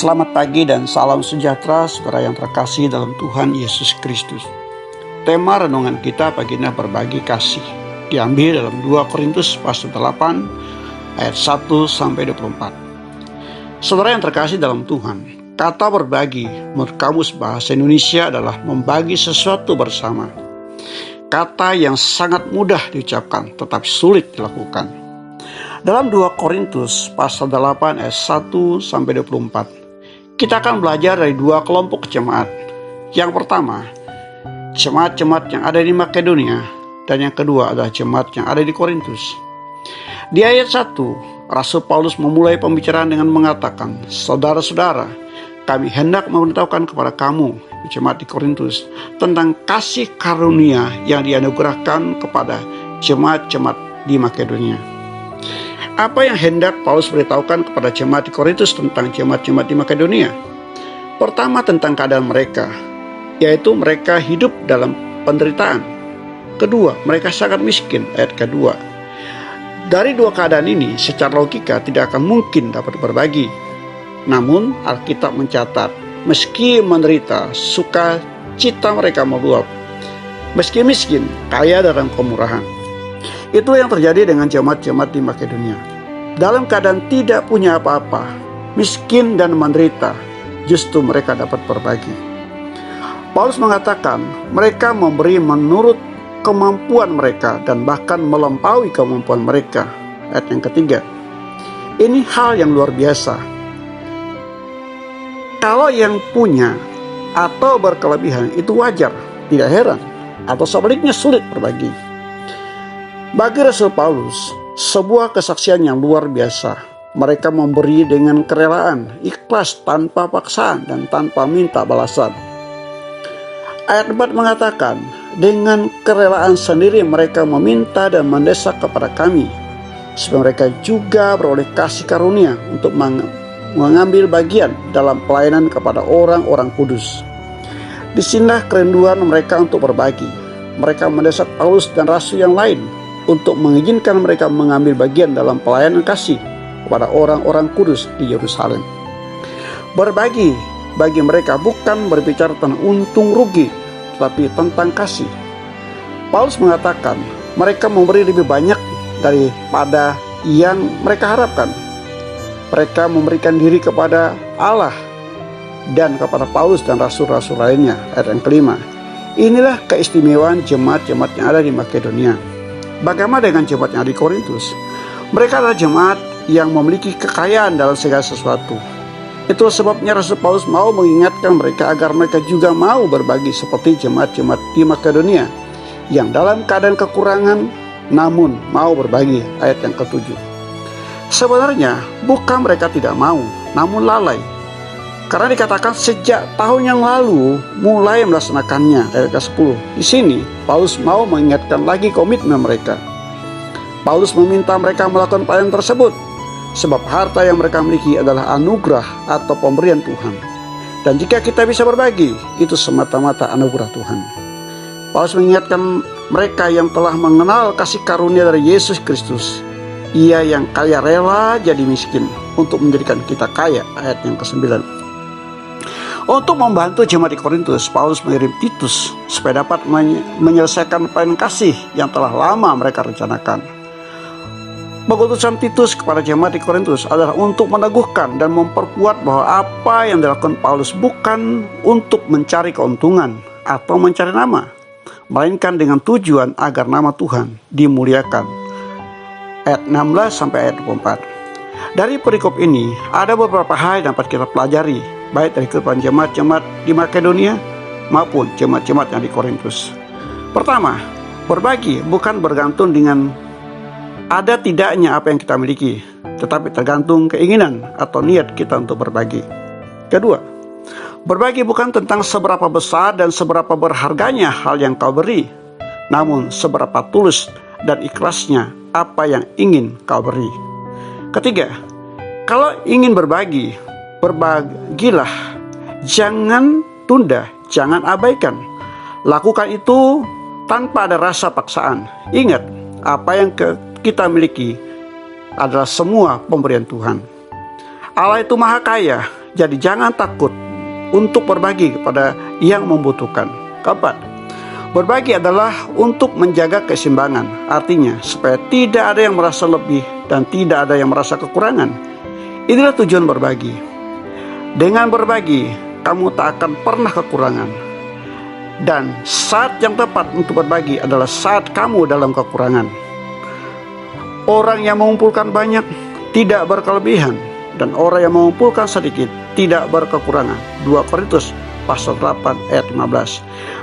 Selamat pagi dan salam sejahtera saudara yang terkasih dalam Tuhan Yesus Kristus. Tema renungan kita pagi ini berbagi kasih. Diambil dalam 2 Korintus pasal 8 ayat 1 sampai 24. Saudara yang terkasih dalam Tuhan, kata berbagi menurut Kamus Bahasa Indonesia adalah membagi sesuatu bersama. Kata yang sangat mudah diucapkan tetapi sulit dilakukan. Dalam 2 Korintus pasal 8 ayat 1 sampai 24, kita akan belajar dari dua kelompok jemaat. Yang pertama, jemaat-jemaat yang ada di Makedonia, dan yang kedua adalah jemaat yang ada di Korintus. Di ayat 1, Rasul Paulus memulai pembicaraan dengan mengatakan, "Saudara-saudara, kami hendak memberitahukan kepada kamu, jemaat di Korintus, tentang kasih karunia yang dianugerahkan kepada jemaat-jemaat di Makedonia." Apa yang hendak Paulus beritahukan kepada jemaat di Korintus tentang jemaat-jemaat di Makedonia? Pertama, tentang keadaan mereka, yaitu mereka hidup dalam penderitaan. Kedua, mereka sangat miskin, ayat kedua. Dari dua keadaan ini, secara logika tidak akan mungkin dapat berbagi. Namun, Alkitab mencatat, meski menderita, sukacita mereka meluap. Meski miskin, kaya dalam kemurahan. Itu yang terjadi dengan jemaat-jemaat di Makedonia. Dalam keadaan tidak punya apa-apa, miskin dan menderita, justru mereka dapat berbagi. Paulus mengatakan mereka memberi menurut kemampuan mereka dan bahkan melampaui kemampuan mereka. Ayat yang ketiga. Ini hal yang luar biasa. Kalau yang punya atau berkelebihan itu wajar, tidak heran, atau sebaliknya sulit berbagi. Bagi Rasul Paulus, sebuah kesaksian yang luar biasa. Mereka memberi dengan kerelaan, ikhlas tanpa paksaan dan tanpa minta balasan. Ayat 4 mengatakan, dengan kerelaan sendiri mereka meminta dan mendesak kepada kami, supaya mereka juga beroleh kasih karunia untuk mengambil bagian dalam pelayanan kepada orang-orang kudus. Disinilah kerinduan mereka untuk berbagi. Mereka mendesak Paulus dan rasul yang lain untuk mengizinkan mereka mengambil bagian dalam pelayanan kasih kepada orang-orang kudus di Yerusalem. Berbagi bagi mereka bukan berbicara tentang untung rugi, tetapi tentang kasih. Paulus mengatakan mereka memberi lebih banyak daripada yang mereka harapkan. Mereka memberikan diri kepada Allah dan kepada Paulus dan rasul-rasul lainnya. Ayat yang kelima. Inilah keistimewaan jemaat-jemaat yang ada di Makedonia. Bagaimana dengan jemaat yang ada di Korintus? Mereka adalah jemaat yang memiliki kekayaan dalam segala sesuatu. Itulah sebabnya Rasul Paulus mau mengingatkan mereka agar mereka juga mau berbagi seperti jemaat-jemaat di Makedonia yang dalam keadaan kekurangan namun mau berbagi. Ayat yang ketujuh. Sebenarnya bukan mereka tidak mau, namun lalai. Karena dikatakan sejak tahun yang lalu mulai melaksanakannya. Ayat ke-10. Di sini Paulus mau mengingatkan lagi komitmen mereka. Paulus meminta mereka melakukan pelayanan tersebut sebab harta yang mereka miliki adalah anugerah atau pemberian Tuhan. Dan jika kita bisa berbagi, itu semata-mata anugerah Tuhan. Paulus mengingatkan mereka yang telah mengenal kasih karunia dari Yesus Kristus. Ia yang kaya rela jadi miskin untuk menjadikan kita kaya. Ayat yang ke-9. Untuk membantu jemaat di Korintus, Paulus mengirim Titus supaya dapat menyelesaikan pelayanan kasih yang telah lama mereka rencanakan. Pengutusan Titus kepada jemaat di Korintus adalah untuk meneguhkan dan memperkuat bahwa apa yang dilakukan Paulus bukan untuk mencari keuntungan atau mencari nama, melainkan dengan tujuan agar nama Tuhan dimuliakan. Ayat 16 sampai ayat 24. Dari perikop ini ada beberapa hal yang dapat kita pelajari, baik dari kehidupan jemaat-jemaat di Makedonia maupun jemaat-jemaat yang di Korintus. Pertama, berbagi bukan bergantung dengan ada tidaknya apa yang kita miliki, tetapi tergantung keinginan atau niat kita untuk berbagi. Kedua, berbagi bukan tentang seberapa besar dan seberapa berharganya hal yang kau beri, namun seberapa tulus dan ikhlasnya apa yang ingin kau beri. Ketiga, kalau ingin berbagi, berbagilah. Jangan tunda, jangan abaikan. Lakukan itu tanpa ada rasa paksaan. Ingat, apa yang kita miliki adalah semua pemberian Tuhan. Allah itu maha kaya Jadi jangan takut untuk berbagi kepada yang membutuhkan. Keempat, berbagi adalah untuk menjaga keseimbangan. Artinya supaya tidak ada yang merasa lebih dan tidak ada yang merasa kekurangan. Inilah tujuan berbagi. Dengan berbagi, kamu tak akan pernah kekurangan. Dan saat yang tepat untuk berbagi adalah saat kamu dalam kekurangan. Orang yang mengumpulkan banyak tidak berkelebihan, dan orang yang mengumpulkan sedikit tidak berkekurangan. 2 Korintus pasal 8 ayat 15.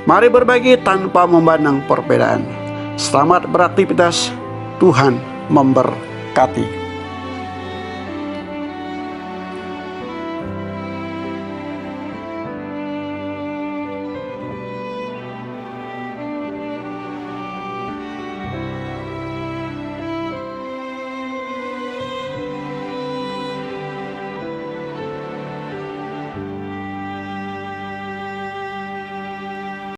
Mari berbagi tanpa memandang perbedaan. Selamat beraktivitas. Tuhan memberkati.